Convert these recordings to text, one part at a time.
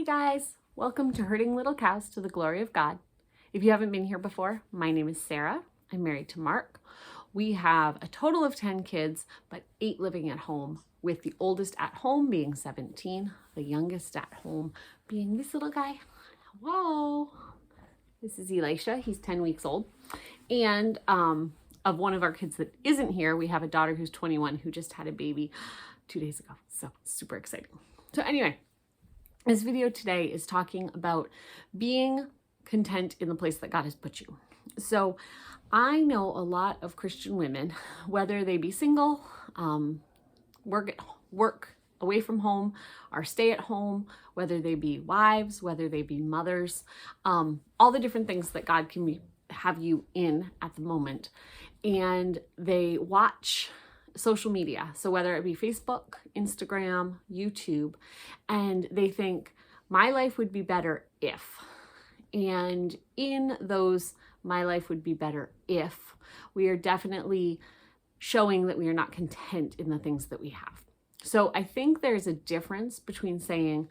Hey guys, welcome to Herding Little Cows to the Glory of God. If you haven't been here before, my name is Sarah. I'm married to Mark. We have a total of 10 kids, but 8 living at home, with the oldest at home being 17, the youngest at home being this little guy. Whoa! This is Elisha. He's 10 weeks old. And of one of our kids that isn't here, we have a daughter who's 21 who just had a baby 2 days ago. So super exciting. So anyway, this video today is talking about being content in the place that God has put you. So I know a lot of Christian women, whether they be single, work away from home, or stay at home, whether they be wives, whether they be mothers, all the different things that God can have you in at the moment. And they watch social media, so whether it be Facebook, Instagram, YouTube, and they think my life would be better if, and in those my life would be better if, we are definitely showing that we are not content in the things that we have. So I think there's a difference between saying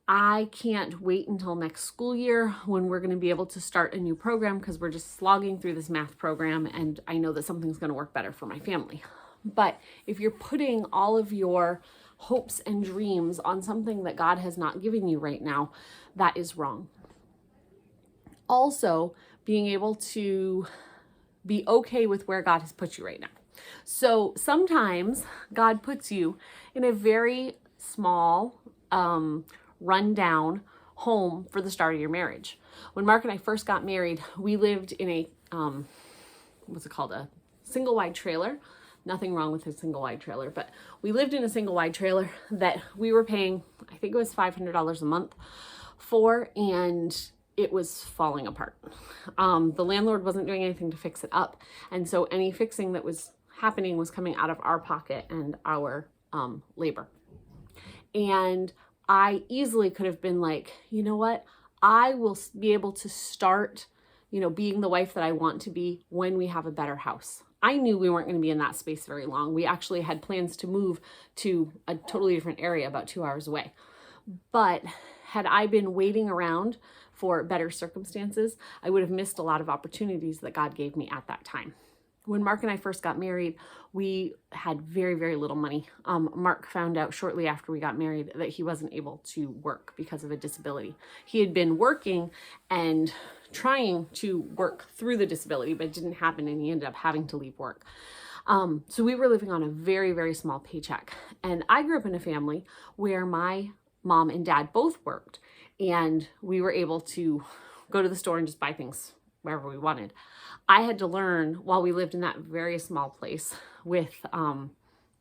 I can't wait until next school year when we're going to be able to start a new program because we're just slogging through this math program and I know that something's going to work better for my family. But if you're putting all of your hopes and dreams on something that God has not given you right now, that is wrong. Also, being able to be okay with where God has put you right now. So sometimes God puts you in a very small, rundown home for the start of your marriage. When Mark and I first got married, we lived in a, what's it called? A single wide trailer. Nothing wrong with a single wide trailer, but we lived in a single wide trailer that we were paying, I think it was $500 a month for, and it was falling apart. The landlord wasn't doing anything to fix it up. And so any fixing that was happening was coming out of our pocket and our labor. And I easily could have been like, you know what? I will be able to start, being the wife that I want to be when we have a better house. I knew we weren't going to be in that space very long. We actually had plans to move to a totally different area about 2 hours away. But had I been waiting around for better circumstances, I would have missed a lot of opportunities that God gave me at that time. When Mark and I first got married, we had very, very little money. Mark found out shortly after we got married that he wasn't able to work because of a disability. He had been working and trying to work through the disability, but it didn't happen, and he ended up having to leave work. So we were living on a very, very small paycheck. And I grew up in a family where my mom and dad both worked, and we were able to go to the store and just buy things wherever we wanted. I had to learn while we lived in that very small place with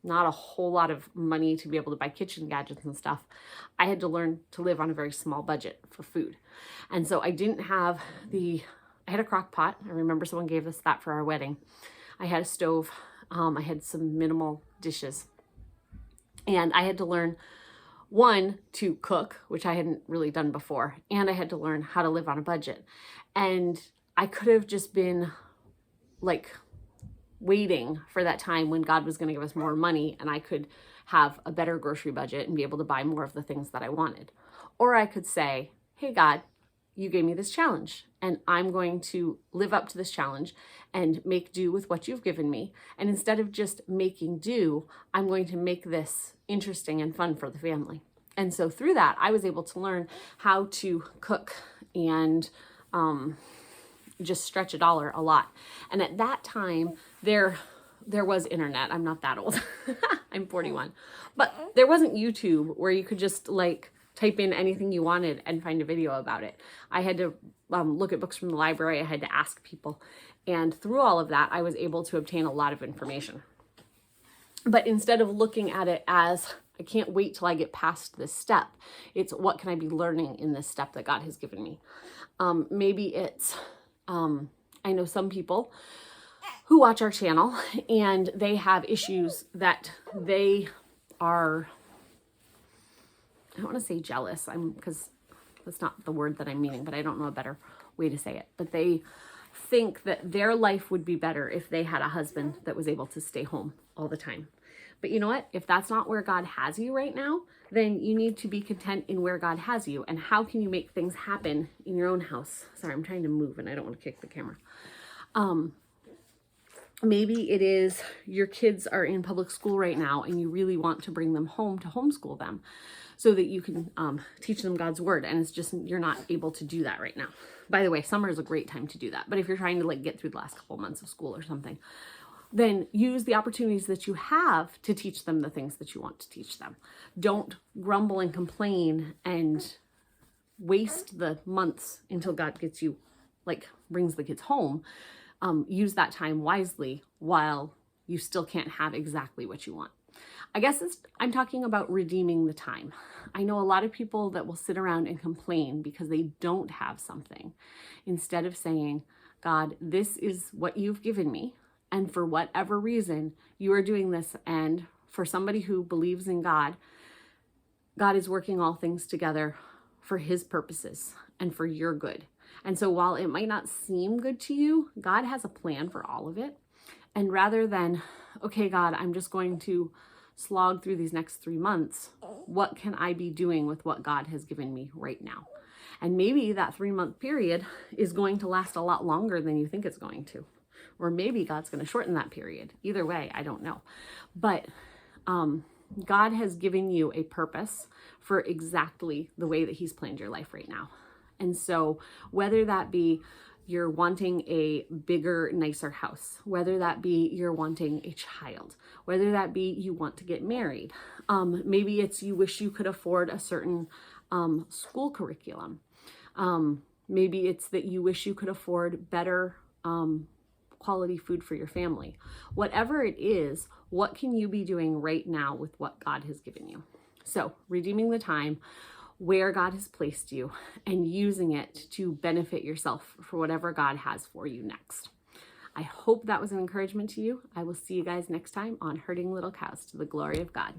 not a whole lot of money to be able to buy kitchen gadgets and stuff. I had to learn to live on a very small budget for food. And so I didn't have I had a crock pot. I remember someone gave us that for our wedding. I had a stove. I had some minimal dishes. And I had to learn, one, to cook, which I hadn't really done before. And I had to learn how to live on a budget. And I could have just been like waiting for that time when God was going to give us more money and I could have a better grocery budget and be able to buy more of the things that I wanted. Or I could say, hey, God, you gave me this challenge and I'm going to live up to this challenge and make do with what you've given me. And instead of just making do, I'm going to make this interesting and fun for the family. And so through that, I was able to learn how to cook and just stretch a dollar a lot. And at that time, there was internet. I'm not that old. I'm 41. But there wasn't YouTube where you could just like type in anything you wanted and find a video about it. I had to look at books from the library. I had to ask people. And through all of that, I was able to obtain a lot of information. But instead of looking at it as, I can't wait till I get past this step, it's what can I be learning in this step that God has given me? Maybe it's, I know some people who watch our channel and they have issues that they are, I don't want to say jealous, because that's not the word that I'm meaning, but I don't know a better way to say it. But they think that their life would be better if they had a husband that was able to stay home all the time. But you know what? If that's not where God has you right now, then you need to be content in where God has you. And how can you make things happen in your own house? Sorry, I'm trying to move and I don't want to kick the camera. Maybe it is your kids are in public school right now and you really want to bring them home to homeschool them so that you can teach them God's word. And it's just, you're not able to do that right now. By the way, summer is a great time to do that. But if you're trying to like get through the last couple months of school or something, then use the opportunities that you have to teach them the things that you want to teach them. Don't grumble and complain and waste the months until God gets you, like brings the kids home. Use that time wisely while you still can't have exactly what you want. I guess I'm talking about redeeming the time. I know a lot of people that will sit around and complain because they don't have something, instead of saying, God, this is what you've given me. And for whatever reason, you are doing this. And for somebody who believes in God, God is working all things together for his purposes and for your good. And so while it might not seem good to you, God has a plan for all of it. And rather than, okay, God, I'm just going to slog through these next 3 months, what can I be doing with what God has given me right now? And maybe that 3-month period is going to last a lot longer than you think it's going to. Or maybe God's going to shorten that period. Either way, I don't know. But God has given you a purpose for exactly the way that he's planned your life right now. And so whether that be you're wanting a bigger, nicer house, whether that be you're wanting a child, whether that be you want to get married, maybe it's you wish you could afford a certain school curriculum. Maybe it's that you wish you could afford better quality food for your family. Whatever it is, what can you be doing right now with what God has given you? So redeeming the time where God has placed you and using it to benefit yourself for whatever God has for you next. I hope that was an encouragement to you. I will see you guys next time on Herding Little Cows to the Glory of God.